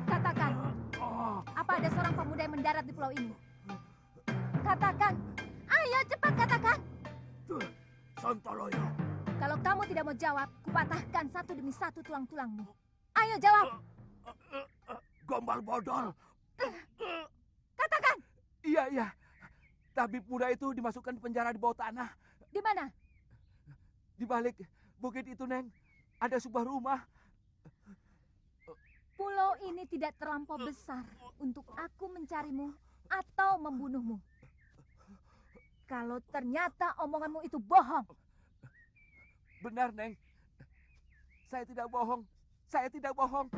Katakan, apa ada seorang pemuda yang mendarat di pulau ini? Katakan, ayo cepat katakan. Sontoloyo. Kalau kamu tidak mau jawab, kupatahkan satu demi satu tulang-tulangmu. Ayo jawab. Gombal bodol. Katakan. Iya. Tabib muda itu dimasukkan penjara di bawah tanah. Di mana? Di balik bukit itu, Neng. Ada sebuah rumah. Pulau ini tidak terlampau besar untuk aku mencarimu atau membunuhmu. Kalau ternyata omonganmu itu bohong. Benar, Neng. Saya tidak bohong. Saya tidak bohong.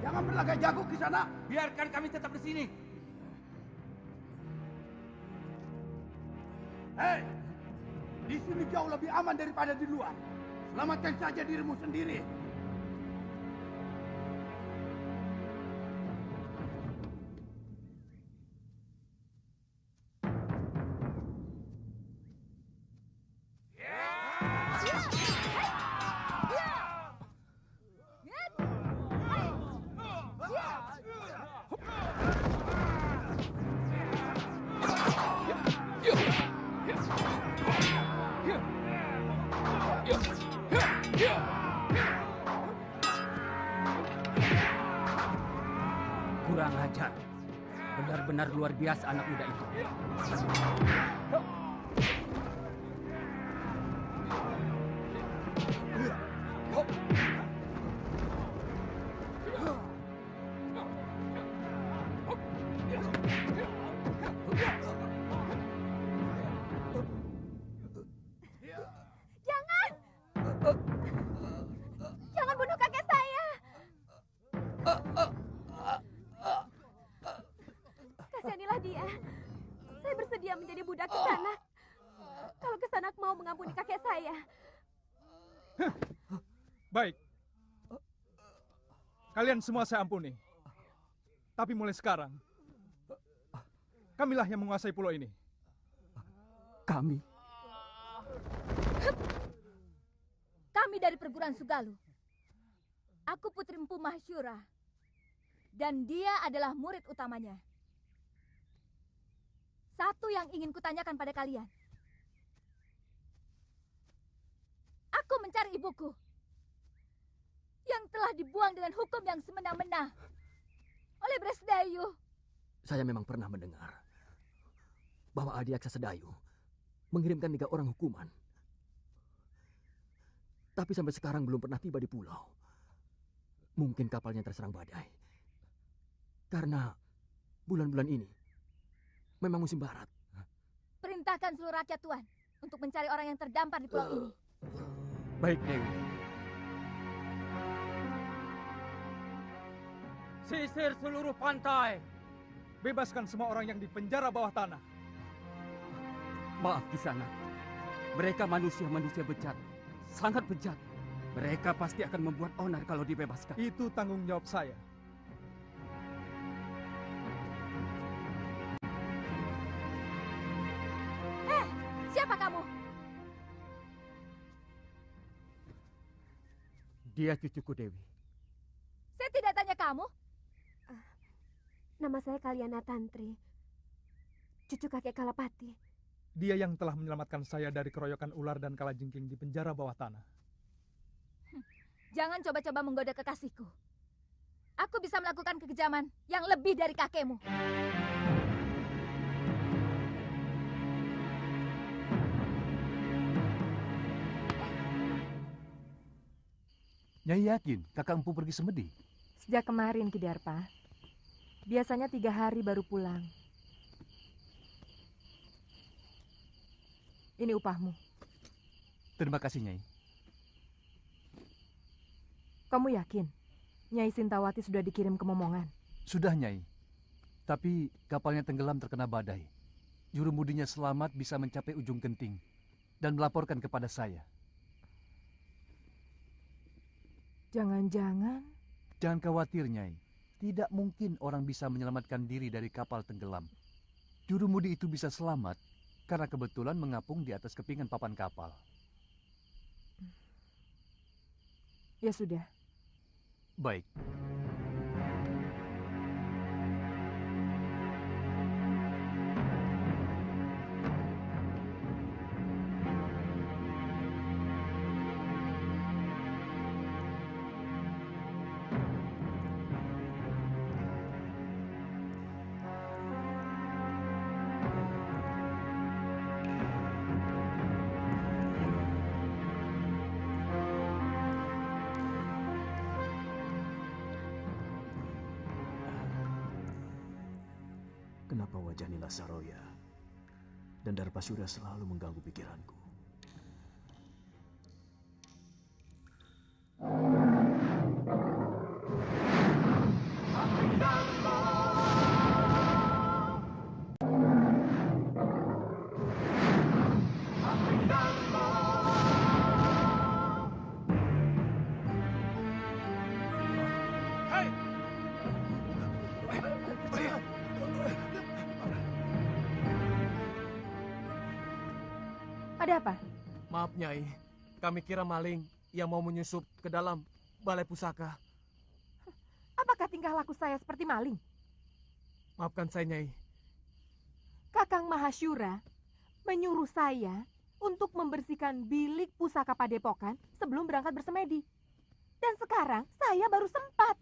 Jangan berlagak jago ke sana. Biarkan kami tetap di sini. Hei, di sini jauh lebih aman daripada di luar. Selamatkan saja dirimu sendiri. Kurang ajar. Benar-benar luar biasa anak muda itu. Jangan! Jangan bunuh kakek saya! Kasihanilah dia. Saya bersedia menjadi budak Kisanak. Kalau Kisanak mau mengampuni kakek saya. Baik. Kalian semua saya ampuni. Tapi mulai sekarang, kamilah yang menguasai pulau ini. Kami? Kami dari perguruan Sugalu. Aku Putri Empu Mahsyura. Dan dia adalah murid utamanya. Satu yang ingin kutanyakan pada kalian. Aku mencari ibuku. Yang telah dibuang dengan hukum yang semena-mena. Oleh Bresdayu. Saya memang pernah mendengar bahwa Adiaksa Sedayu mengirimkan 3 orang hukuman. Tapi sampai sekarang belum pernah tiba di pulau. Mungkin kapalnya terserang badai. Karena bulan-bulan ini memang musim barat. Perintahkan seluruh rakyat Tuan untuk mencari orang yang terdampar di pulau ini. Baik, Dewi. Sisir seluruh pantai. Bebaskan semua orang yang di penjara bawah tanah. Maaf Kisanak. Mereka manusia-manusia bejat. Sangat bejat. Mereka pasti akan membuat onar kalau dibebaskan. Itu tanggung jawab saya. Siapa kamu? Dia cucuku Dewi. Saya tidak tanya kamu. Nama saya Kaliana Tantri, cucu kakek Kalapati. Dia yang telah menyelamatkan saya dari keroyokan ular dan kalajengking di penjara bawah tanah. Jangan coba-coba menggoda kekasihku. Aku bisa melakukan kekejaman yang lebih dari kakekmu. Nyai yakin kakak Empu pergi semedi? Sejak kemarin, Kidarpa. Biasanya 3 hari baru pulang. Ini upahmu. Terima kasih, Nyai. Kamu yakin Nyai Sintawati sudah dikirim ke Momongan? Sudah, Nyai. Tapi kapalnya tenggelam terkena badai. Jurumudinya selamat bisa mencapai ujung genting dan melaporkan kepada saya. Jangan-jangan Jangan khawatir, Nyai. Tidak mungkin orang bisa menyelamatkan diri dari kapal tenggelam. Jurumudi itu bisa selamat karena kebetulan mengapung di atas kepingan papan kapal. ya sudah. Baik. Kenapa wajah Nila Saroya dan Darpasura selalu mengganggu pikiranku? Ada apa? Maaf, Nyai. Kami kira maling yang mau menyusup ke dalam balai pusaka. Apakah tingkah laku saya seperti maling? Maafkan saya, Nyai. Kakang Mahasyura menyuruh saya untuk membersihkan bilik pusaka Padepokan sebelum berangkat bersemedi. Dan sekarang saya baru sempat.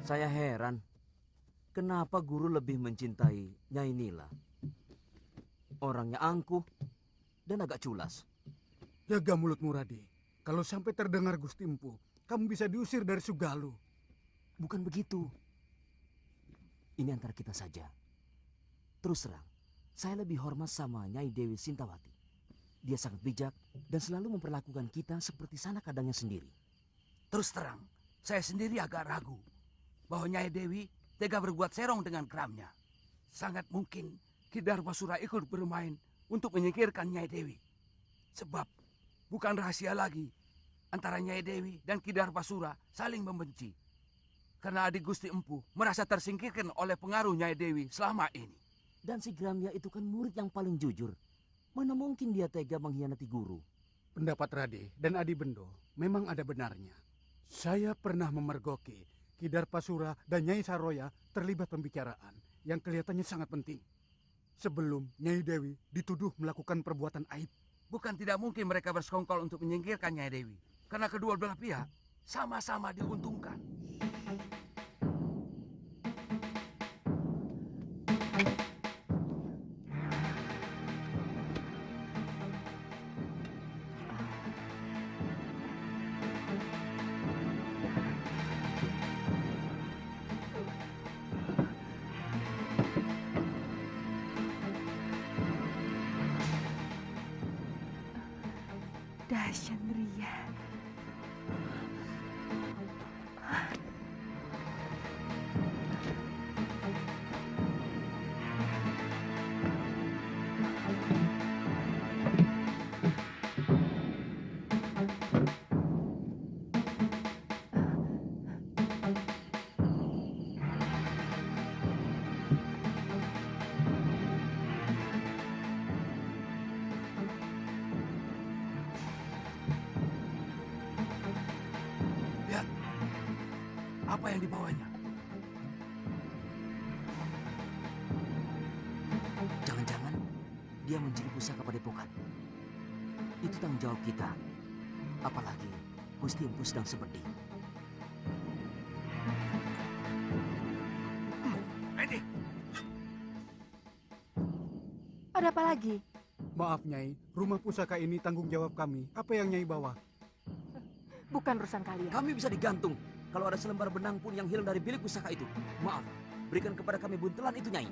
Saya heran, kenapa guru lebih mencintai Nyai Nila? Orangnya angkuh dan agak culas. Jaga mulutmu, Radi. Kalau sampai terdengar Gusti Empu, kamu bisa diusir dari Sugalu. Bukan begitu. Ini antara kita saja. Terus terang, saya lebih hormat sama Nyai Dewi Sintawati. Dia sangat bijak dan selalu memperlakukan kita seperti sanak kadangnya sendiri. Terus terang, saya sendiri agak ragu bahwa Nyai Dewi tega berbuat serong dengan keramnya. Sangat mungkin Ki Darpasura ikut bermain untuk menyingkirkan Nyai Dewi. Sebab bukan rahasia lagi antara Nyai Dewi dan Ki Darpasura saling membenci. Karena adik Gusti Empu merasa tersingkirkan oleh pengaruh Nyai Dewi selama ini. Dan si Gramya itu kan murid yang paling jujur. Mana mungkin dia tega mengkhianati guru? Pendapat Rade dan Adi Bendo memang ada benarnya. Saya pernah memergoki Ki Darpasura dan Nyai Saroya terlibat pembicaraan yang kelihatannya sangat penting. Sebelum Nyai Dewi dituduh melakukan perbuatan aib. Bukan tidak mungkin mereka bersekongkol untuk menyingkirkan Nyai Dewi. Karena kedua belah pihak sama-sama diuntungkan. Dahsyat Ria. Lihat, apa yang dibawanya? Jangan-jangan dia mencuri pusaka Padepokan. Itu tanggung jawab kita. Apalagi Gusti Empu sedang semedi. Ready? Ada apa lagi? Maaf Nyai, rumah pusaka ini tanggung jawab kami. Apa yang Nyai bawa? Bukan urusan kalian. Kami bisa digantung kalau ada selembar benang pun yang hilang dari bilik pusaka itu, maaf, berikan kepada kami buntelan itu, Nyai.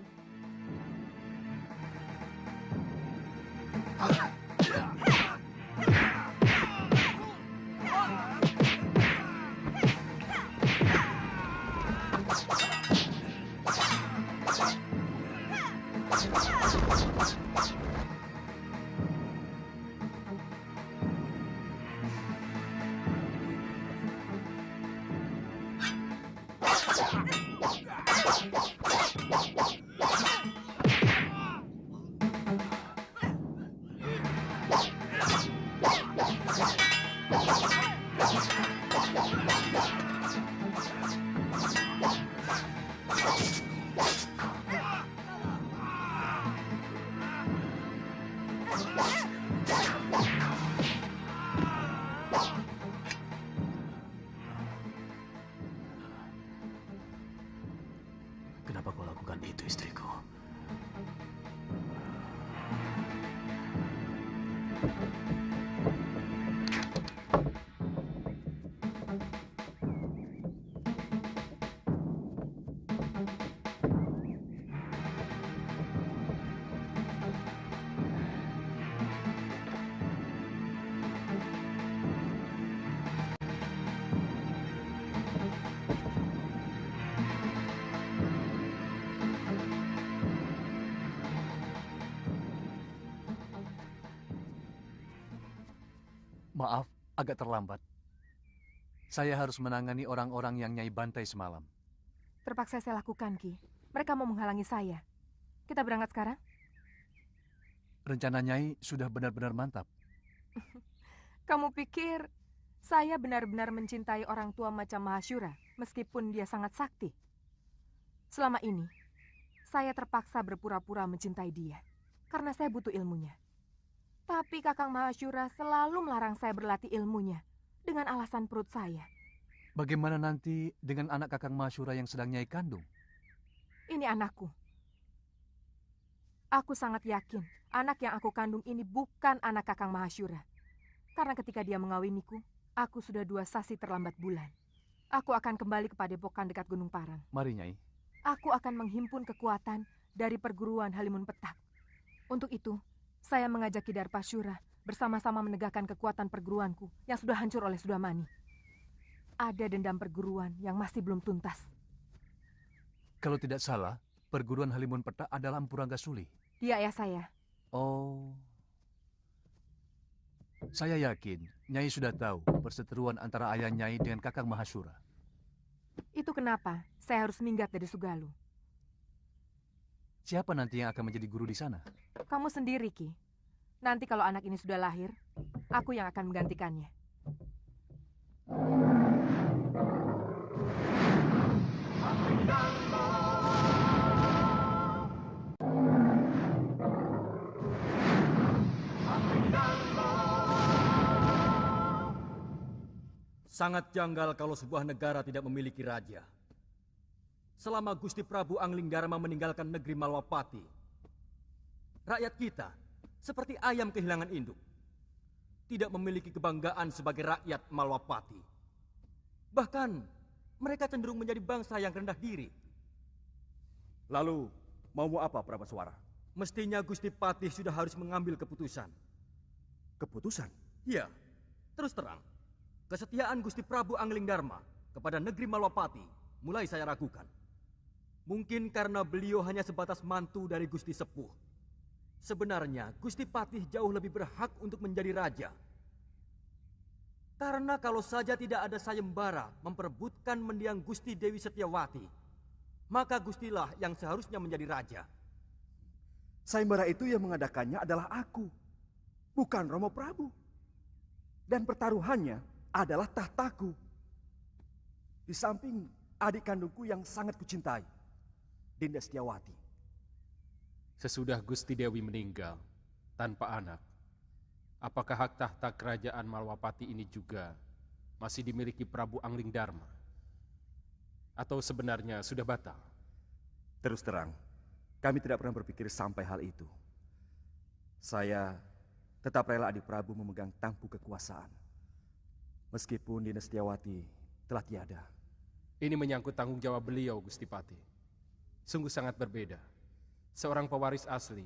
Kenapa kau lakukan itu, istriku? Maaf, agak terlambat. Saya harus menangani orang-orang yang Nyai bantai semalam. Terpaksa saya lakukan, Ki. Mereka mau menghalangi saya. Kita berangkat sekarang? Rencana Nyai sudah benar-benar mantap. Kamu pikir saya benar-benar mencintai orang tua macam Mahasyura, meskipun dia sangat sakti? Selama ini, saya terpaksa berpura-pura mencintai dia, karena saya butuh ilmunya. Tapi Kakang Mahasyura selalu melarang saya berlatih ilmunya dengan alasan perut saya. Bagaimana nanti dengan anak Kakang Mahasyura yang sedang Nyai kandung? Ini anakku. Aku sangat yakin anak yang aku kandung ini bukan anak Kakang Mahasyura. Karena ketika dia mengawiniku, aku sudah 2 sasi terlambat bulan. Aku akan kembali ke Padepokan dekat Gunung Parang. Mari, Nyai. Aku akan menghimpun kekuatan dari perguruan Halimun Petak. Untuk itu, saya mengajak Ki Darpasyura bersama-sama menegakkan kekuatan perguruanku yang sudah hancur oleh Sudamani. Ada dendam perguruan yang masih belum tuntas. Kalau tidak salah, perguruan Halimun Petak adalah Empu Ranggasuli. Dia ayah saya. Oh. Saya yakin Nyai sudah tahu perseteruan antara ayah Nyai dengan Kakang Mahasyura. Itu kenapa saya harus minggat dari Sugalu. Siapa nanti yang akan menjadi guru di sana? Kamu sendiri, Ki. Nanti kalau anak ini sudah lahir, aku yang akan menggantikannya. Sangat janggal kalau sebuah negara tidak memiliki raja. Selama Gusti Prabu Anglingdarma meninggalkan negeri Malwapati, rakyat kita seperti ayam kehilangan induk. Tidak memiliki kebanggaan sebagai rakyat Malwapati. Bahkan mereka cenderung menjadi bangsa yang rendah diri. Lalu, maumu apa, Prabaswara? Mestinya Gusti Patih sudah harus mengambil keputusan. Keputusan? Ya, terus terang. Kesetiaan Gusti Prabu Anglingdarma kepada negeri Malwapati mulai saya ragukan. Mungkin karena beliau hanya sebatas mantu dari Gusti Sepuh. Sebenarnya Gusti Patih jauh lebih berhak untuk menjadi raja. Karena kalau saja tidak ada sayembara memperebutkan mendiang Gusti Dewi Setiawati, maka Gustilah yang seharusnya menjadi raja. Sayembara itu yang mengadakannya adalah aku, bukan Romo Prabu. Dan pertaruhannya adalah tahtaku. Di samping adik kandungku yang sangat kucintai, Dinda Setiawati. Sesudah Gusti Dewi meninggal tanpa anak, apakah hak tahta kerajaan Malwapati ini juga masih dimiliki Prabu Anglingdarma? Atau sebenarnya sudah batal? Terus terang, kami tidak pernah berpikir sampai hal itu. Saya tetap rela adik Prabu memegang tampuk kekuasaan. Meskipun Dinda Setiawati telah tiada. Ini menyangkut tanggung jawab beliau, Gusti Patih. Sungguh sangat berbeda. Seorang pewaris asli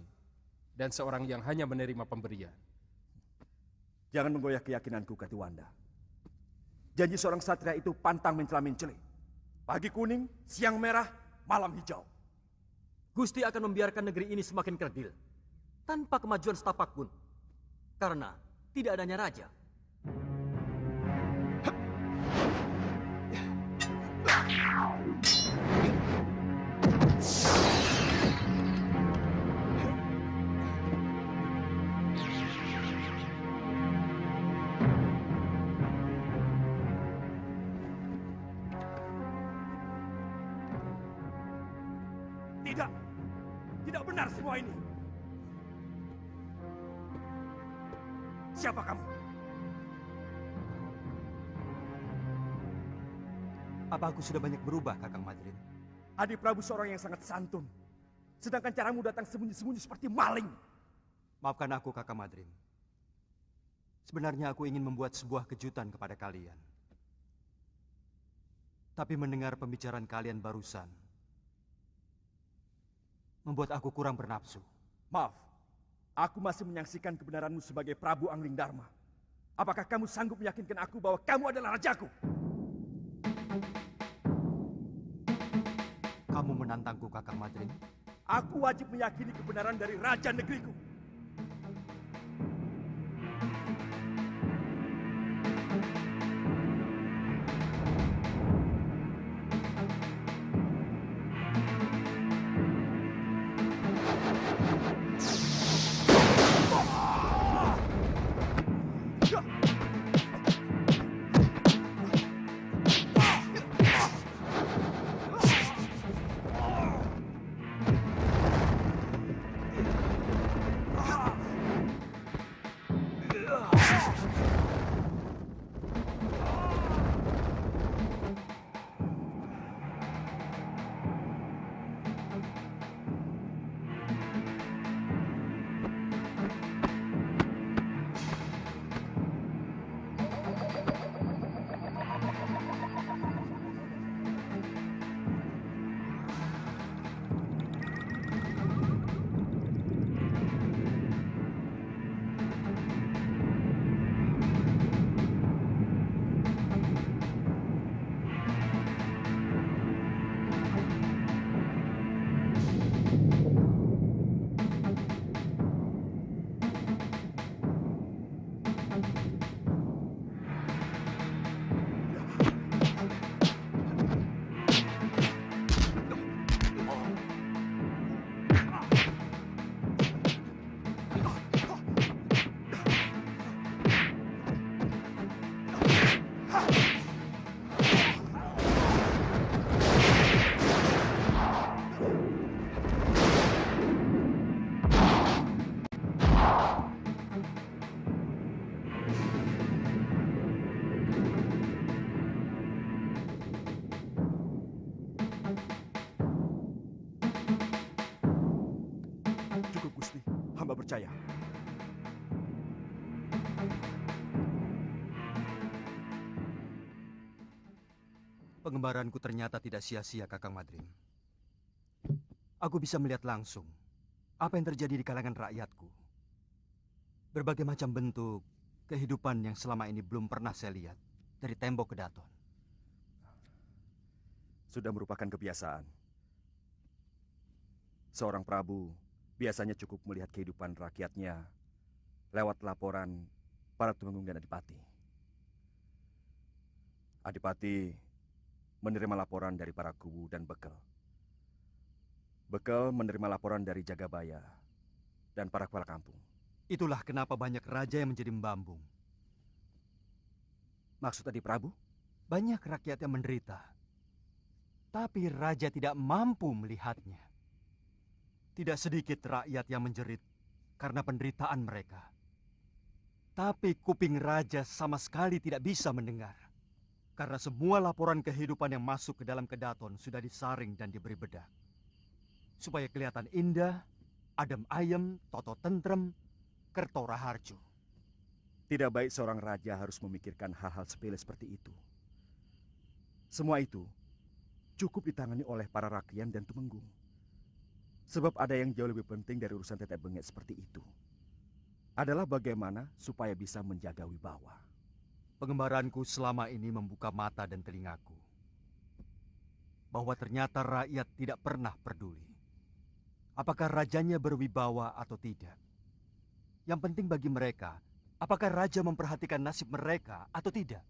dan seorang yang hanya menerima pemberian. Jangan menggoyah keyakinanku, Katiwanda. Janji seorang satria itu pantang mencela-mencela. Pagi kuning, siang merah, malam hijau. Gusti akan membiarkan negeri ini semakin kerdil, tanpa kemajuan setapak pun. Karena tidak adanya raja. Tidak, tidak benar semua ini. Siapa kamu? Apa aku sudah banyak berubah, Kakang Madrin? Adi Prabu seorang yang sangat santun. Sedangkan caramu datang sembunyi-sembunyi seperti maling. Maafkan aku, Kakang Madrin. Sebenarnya aku ingin membuat sebuah kejutan kepada kalian. Tapi mendengar pembicaraan kalian barusan, membuat aku kurang bernafsu. Maaf, aku masih menyaksikan kebenaranmu sebagai Prabu Angling Dharma. Apakah kamu sanggup meyakinkan aku bahwa kamu adalah rajaku? Kamu menantangku, Kakang Madrin? Aku wajib meyakini kebenaran dari raja negeriku. Percaya. Pengembaranku ternyata tidak sia-sia, Kakang Madrin. Aku bisa melihat langsung apa yang terjadi di kalangan rakyatku. Berbagai macam bentuk kehidupan yang selama ini belum pernah saya lihat dari tembok ke daton. Sudah merupakan kebiasaan. Seorang Prabu biasanya cukup melihat kehidupan rakyatnya lewat laporan para tumenggung dan adipati. Adipati menerima laporan dari para kubu dan bekel. Bekel menerima laporan dari Jagabaya dan para kepala kampung. Itulah kenapa banyak raja yang menjadi membambung. Maksud Adi Prabu? Banyak rakyat yang menderita, tapi raja tidak mampu melihatnya. Tidak sedikit rakyat yang menjerit karena penderitaan mereka. Tapi kuping raja sama sekali tidak bisa mendengar. Karena semua laporan kehidupan yang masuk ke dalam kedaton sudah disaring dan diberi bedak. Supaya kelihatan indah, adem ayem, toto tentrem, kerto raharjo. Tidak baik seorang raja harus memikirkan hal-hal sepele seperti itu. Semua itu cukup ditangani oleh para rakyat dan tumenggung. Sebab ada yang jauh lebih penting dari urusan tetek bengek seperti itu. Adalah bagaimana supaya bisa menjaga wibawa. Pengembaranku selama ini membuka mata dan telingaku. Bahwa ternyata rakyat tidak pernah peduli. Apakah rajanya berwibawa atau tidak. Yang penting bagi mereka, apakah raja memperhatikan nasib mereka atau tidak.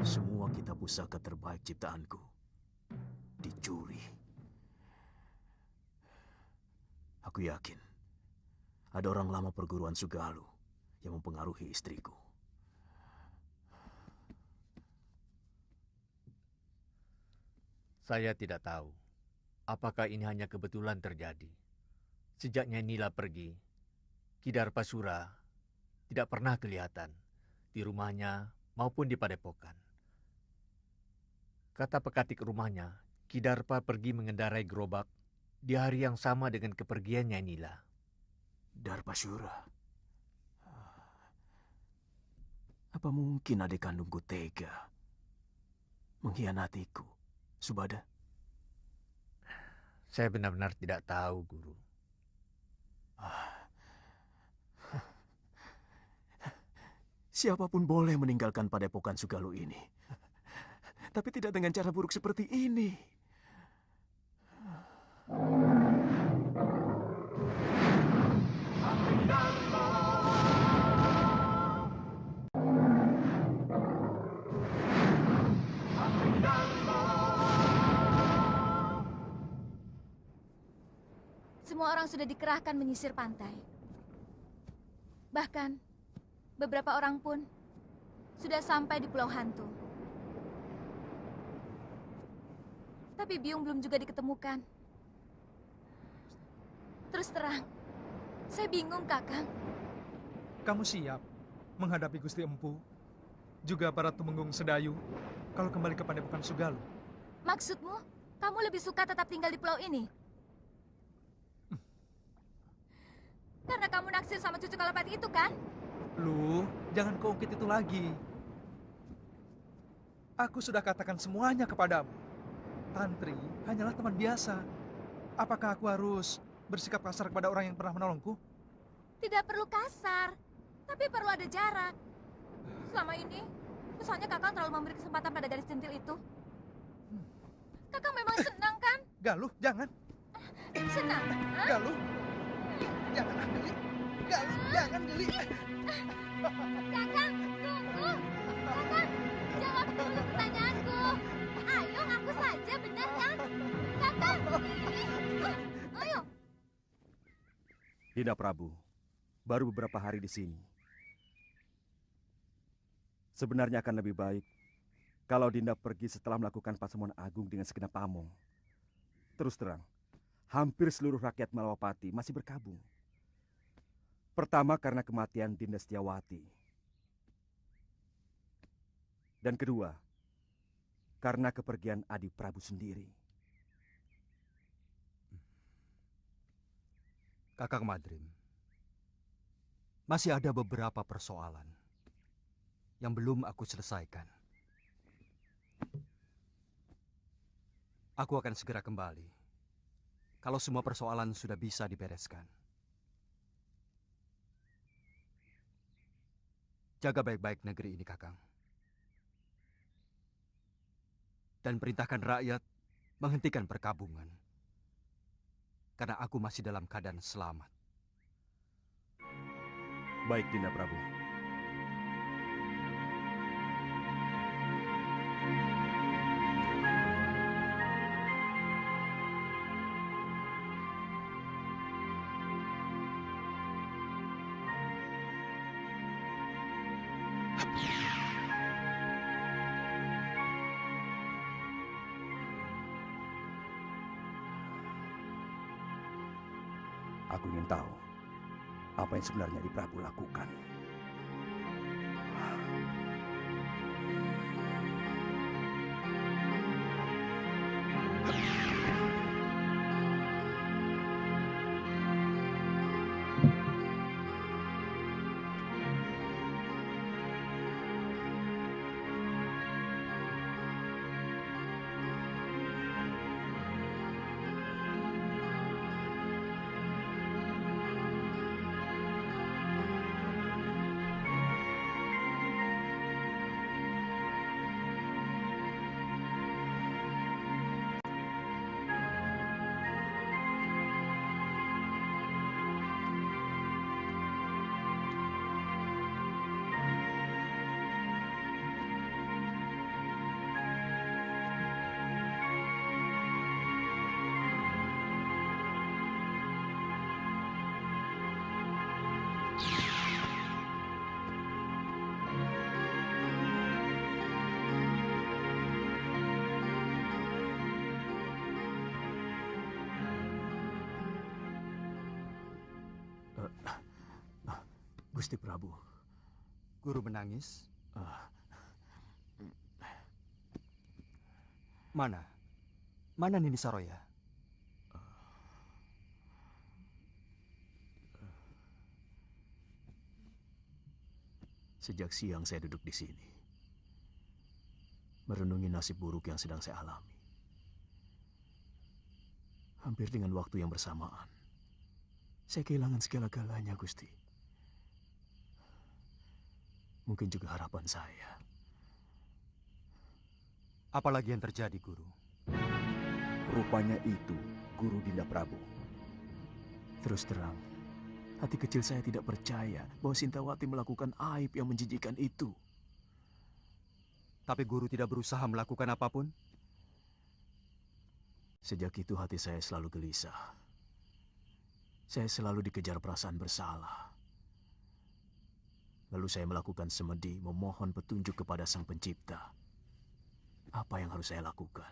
Semua kitab pusaka terbaik ciptaanku dicuri. Aku yakin ada orang lama perguruan Sugalu yang mempengaruhi istriku. Saya tidak tahu apakah ini hanya kebetulan terjadi. Sejak Nyai Nila pergi, Ki Darpasura tidak pernah kelihatan di rumahnya maupun di padepokan. Kata pekatik rumahnya, Ki Darpa pergi mengendarai gerobak di hari yang sama dengan kepergian Nyai Nila. Darpasura. Apa mungkin adik kandungku tega mengkhianatiku, Subada? Saya benar-benar tidak tahu, Guru. Siapapun boleh meninggalkan padepokan Sugalu ini. Tapi tidak dengan cara buruk seperti ini. Semua orang sudah dikerahkan menyisir pantai. Bahkan, beberapa orang pun sudah sampai di Pulau Hantu. Tapi Biung belum juga diketemukan. Terus terang, saya bingung, Kakang. Kamu siap menghadapi Gusti Empu, juga para tumenggung Sedayu, kalau kembali ke padepokan Sugalu? Maksudmu, kamu lebih suka tetap tinggal di pulau ini? Karena kamu naksir sama cucu Kalapati itu, kan? Lu, jangan keungkit itu lagi. Aku sudah katakan semuanya kepadamu. Tantri hanyalah teman biasa. Apakah aku harus bersikap kasar kepada orang yang pernah menolongku? Tidak perlu kasar, tapi perlu ada jarak. Selama ini, kesannya Kakang terlalu memberi kesempatan pada gadis centil itu. Kakang memang senang, kan? Galuh, jangan. Senang? Hah? Galuh, jangan geli. Galuh, jangan geli. Kakang, tunggu. Kakang, jawab dulu pertanyaanku. Ayo, ngaku saja, benar kan? Kakang, ayo. Dinda Prabu, baru beberapa hari di sini. Sebenarnya akan lebih baik kalau Dinda pergi setelah melakukan pasemuan agung dengan segenap pamong. Terus terang, hampir seluruh rakyat Malawapati masih berkabung. Pertama karena kematian Dinda Setiawati. Dan kedua, karena kepergian Adi Prabu sendiri. Kakang Madrim, masih ada beberapa persoalan yang belum aku selesaikan. Aku akan segera kembali kalau semua persoalan sudah bisa dibereskan. Jaga baik-baik negeri ini, Kakang. Dan perintahkan rakyat menghentikan perkabungan. Karena aku masih dalam keadaan selamat. Baik, Dinda Prabu. Aku ingin tahu apa yang sebenarnya Adi Prabu lakukan. Gusti Prabu. Guru menangis? Mana? Mana Nini Saroya? Sejak siang saya duduk di sini, merenungi nasib buruk yang sedang saya alami. Hampir dengan waktu yang bersamaan, saya kehilangan segala-galanya, Gusti. Mungkin juga harapan saya. Apalagi yang terjadi, Guru? Rupanya itu Guru Dinda Prabu. Terus terang, hati kecil saya tidak percaya bahwa Sintawati melakukan aib yang menjijikan itu. Tapi Guru tidak berusaha melakukan apapun? Sejak itu hati saya selalu gelisah. Saya selalu dikejar perasaan bersalah. Lalu saya melakukan semedi memohon petunjuk kepada Sang Pencipta. Apa yang harus saya lakukan?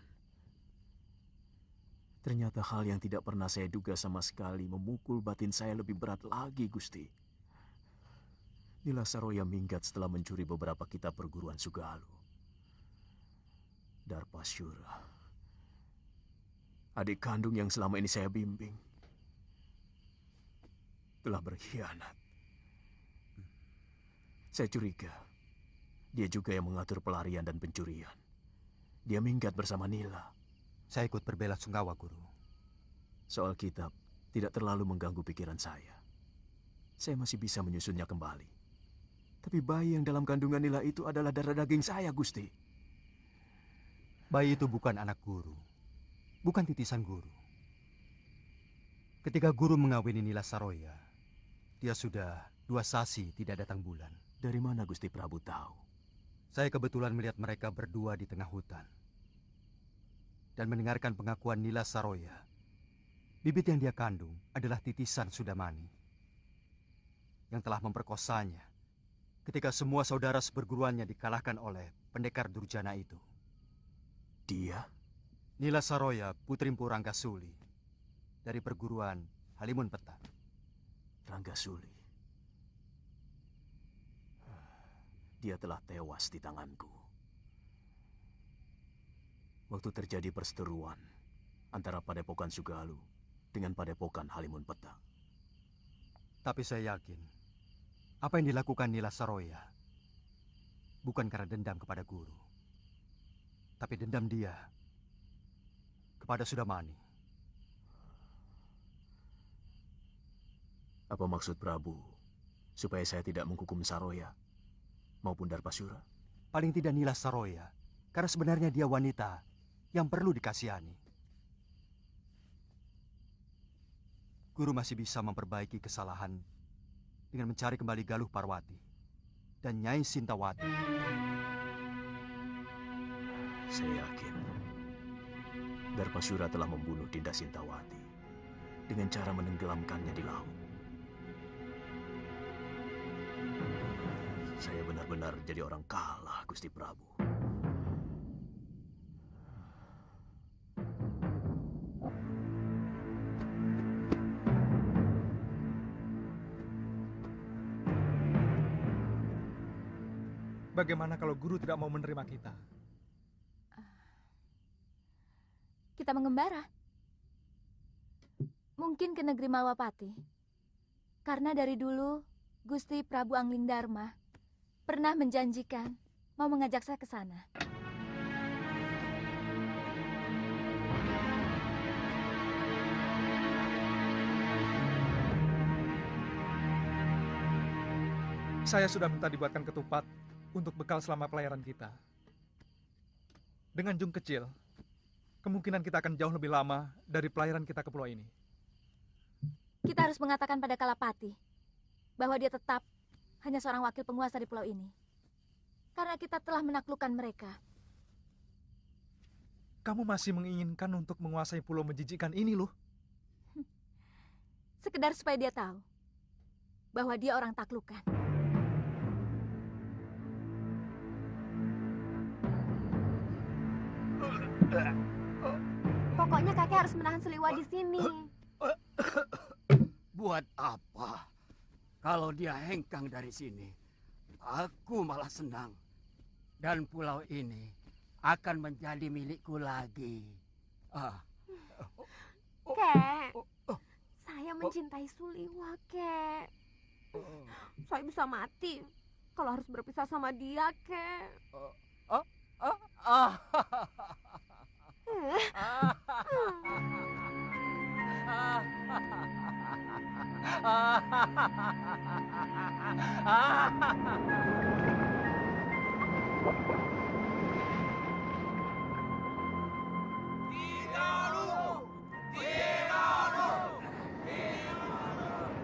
Ternyata hal yang tidak pernah saya duga sama sekali memukul batin saya lebih berat lagi, Gusti. Nila Saroya minggat setelah mencuri beberapa kitab perguruan Sugalu. Darpasyura, adik kandung yang selama ini saya bimbing, telah berkhianat. Saya curiga, dia juga yang mengatur pelarian dan pencurian. Dia minggat bersama Nila. Saya ikut berbela sungkawa, Guru. Soal kitab tidak terlalu mengganggu pikiran saya. Saya masih bisa menyusunnya kembali. Tapi bayi yang dalam kandungan Nila itu adalah darah daging saya, Gusti. Bayi itu bukan anak Guru. Bukan titisan Guru. Ketika Guru mengawini Nila Saroya, dia sudah 2 sasi tidak datang bulan. Dari mana Gusti Prabu tahu? Saya kebetulan melihat mereka berdua di tengah hutan. Dan mendengarkan pengakuan Nila Saroya. Bibit yang dia kandung adalah titisan Sudamani. Yang telah memperkosanya ketika semua saudara seperguruannya dikalahkan oleh pendekar Durjana itu. Dia? Nila Saroya, putri Mpu Ranggasuli, dari perguruan Halimun Peta. Ranggasuli. Dia telah tewas di tanganku. Waktu terjadi perseteruan antara Padepokan Sugalu dengan Padepokan Halimun Peta. Tapi saya yakin, apa yang dilakukan Nila Saroya bukan karena dendam kepada Guru, tapi dendam dia kepada Sudamani. Apa maksud Prabu supaya saya tidak menghukum Saroya maupun Darpasyura? Paling tidak Nila Saroya, karena sebenarnya dia wanita yang perlu dikasihani. Guru masih bisa memperbaiki kesalahan dengan mencari kembali Galuh Parwati dan Nyai Sintawati. Saya yakin Darpasyura telah membunuh Dinda Sintawati dengan cara menenggelamkannya di laut. Saya benar-benar jadi orang kalah, Gusti Prabu. Bagaimana kalau Guru tidak mau menerima kita? Kita mengembara. Mungkin ke negeri Malwapati. Karena dari dulu Gusti Prabu Anglingdarma pernah menjanjikan mau mengajak saya ke sana. Saya sudah minta dibuatkan ketupat untuk bekal selama pelayaran kita. Dengan jung kecil, kemungkinan kita akan jauh lebih lama dari pelayaran kita ke pulau ini. Kita harus mengatakan pada Kalapati bahwa dia tetap hanya seorang wakil penguasa di pulau ini. Karena kita telah menaklukkan mereka. Kamu masih menginginkan untuk menguasai pulau menjijikkan ini, loh. Sekedar supaya dia tahu bahwa dia orang taklukan. Pokoknya kakek harus menahan Seliwa di sini. Buat apa? Kalau dia hengkang dari sini, aku malah senang. Dan pulau ini akan menjadi milikku lagi. Kek, saya mencintai Suliwa, Kek. Saya bisa mati kalau harus berpisah sama dia, Kek.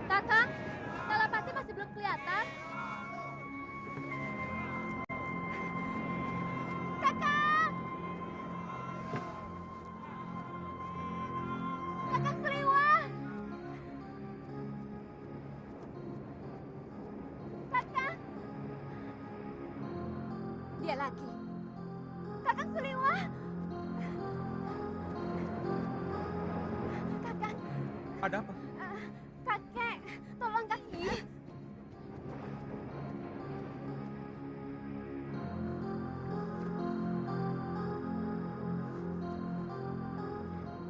Kakang, Kalapati masih belum kelihatan. Kakang! Kakang Suliwa! Kakang! Dia lagi. Kakang Suliwa! Kakang! Ada apa? Kakek, tolong kakek.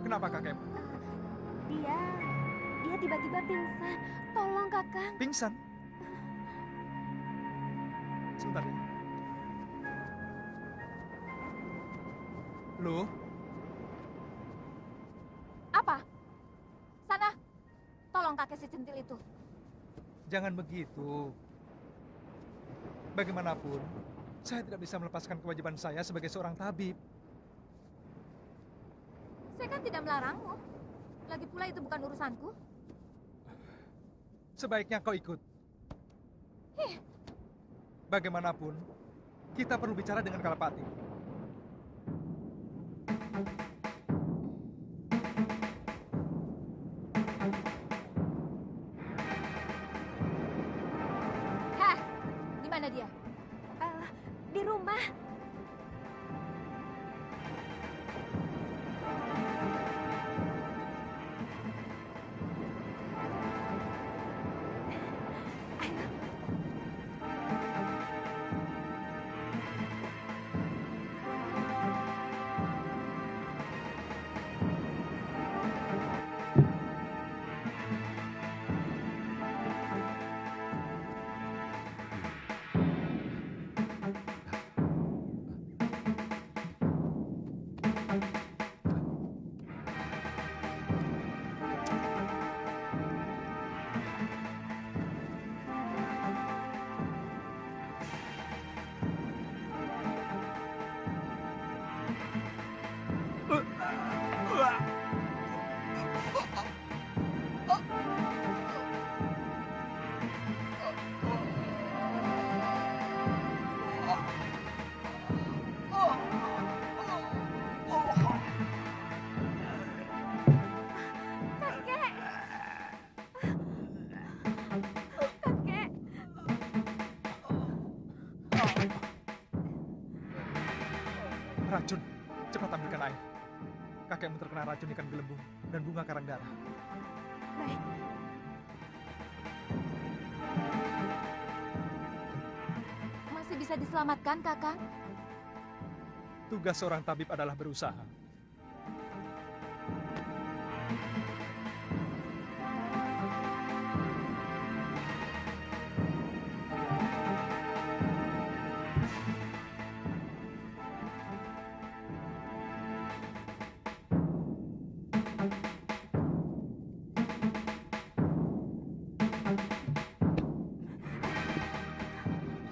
Kenapa kakek? Dia tiba-tiba pingsan. Tolong, Kakang. Pingsan? Sebentar ya. Lu? Apa? Sana, tolong kakek si centil itu. Jangan begitu. Bagaimanapun, saya tidak bisa melepaskan kewajiban saya sebagai seorang tabib. Saya kan tidak melarangmu. Lagi pula itu bukan urusanku. Sebaiknya kau ikut. Bagaimanapun, kita perlu bicara dengan Kalapati. Hah, di mana dia? Di rumah. Racun, cepat ambilkan air. Kakekmu terkena racun ikan gelembung dan bunga karang darah. Baik. Masih bisa diselamatkan, Kakang? Tugas seorang tabib adalah berusaha.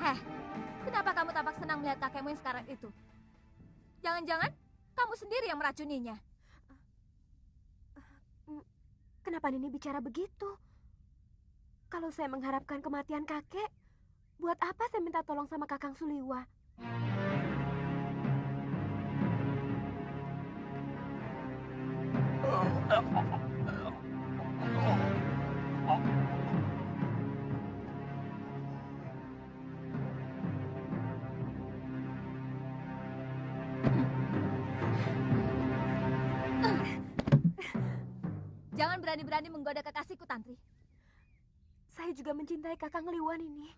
Heh, kenapa kamu tampak senang melihat kakekmu yang sekarang itu? Jangan-jangan kamu sendiri yang meracuninya. Kenapa Nini bicara begitu? Kalau saya mengharapkan kematian kakek, buat apa saya minta tolong sama Kakang Suliwa? Jangan berani-berani menggoda kekasihku, Tantri. Saya juga mencintai Kakang Liwan ini.